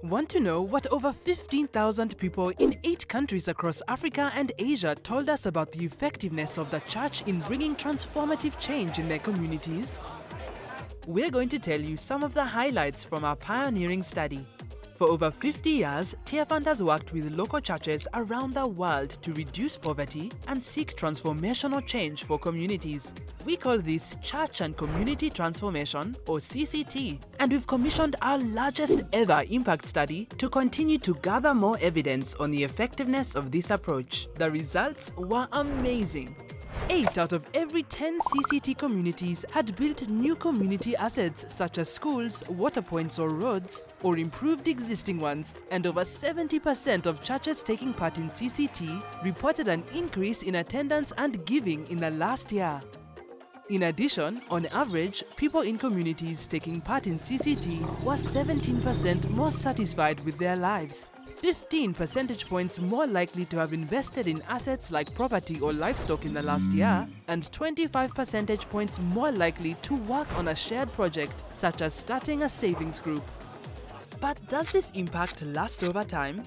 Want to know what over 15,000 people in 8 countries across Africa and Asia told us about the effectiveness of the church in bringing transformative change in their communities? We're going to tell you some of the highlights from our pioneering study. For over 50 years, Tearfund has worked with local churches around the world to reduce poverty and seek transformational change for communities. We call this Church and Community Transformation, or CCT, and we've commissioned our largest ever impact study to continue to gather more evidence on the effectiveness of this approach. The results were amazing. 8 out of every 10 CCT communities had built new community assets such as schools, water points or roads, or improved existing ones, and over 70% of churches taking part in CCT reported an increase in attendance and giving in the last year. In addition, on average, people in communities taking part in CCT were 17% more satisfied with their lives, 15 percentage points more likely to have invested in assets like property or livestock in the last year, and 25 percentage points more likely to work on a shared project, such as starting a savings group. But does this impact last over time?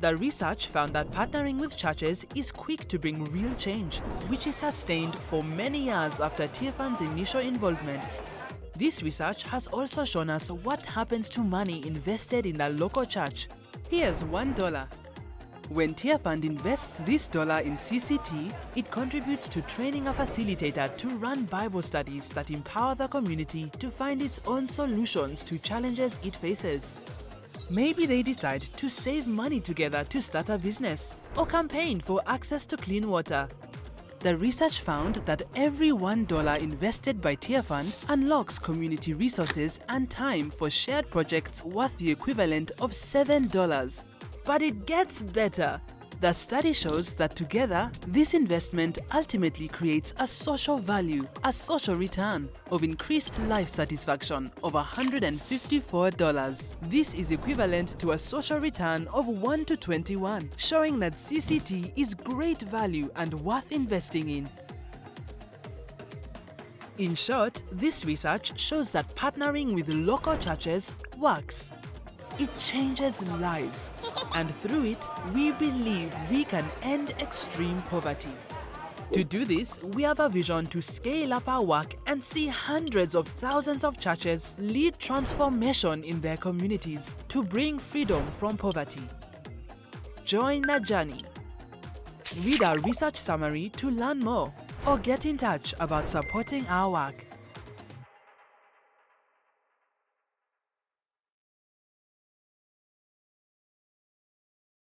The research found that partnering with churches is quick to bring real change, which is sustained for many years after Tearfund's initial involvement. This research has also shown us what happens to money invested in the local church. Here's $1. When Tearfund invests this dollar in CCT, it contributes to training a facilitator to run Bible studies that empower the community to find its own solutions to challenges it faces. Maybe they decide to save money together to start a business or campaign for access to clean water. The research found that every $1 invested by Tearfund unlocks community resources and time for shared projects worth the equivalent of $7. But it gets better. The study shows that together, this investment ultimately creates a social value, a social return of increased life satisfaction of $154. This is equivalent to a social return of 1 to 21, showing that CCT is great value and worth investing in. In short, this research shows that partnering with local churches works. It changes lives, and through it, we believe we can end extreme poverty. To do this, we have a vision to scale up our work and see hundreds of thousands of churches lead transformation in their communities to bring freedom from poverty. Join the journey. Read our research summary to learn more, or get in touch about supporting our work.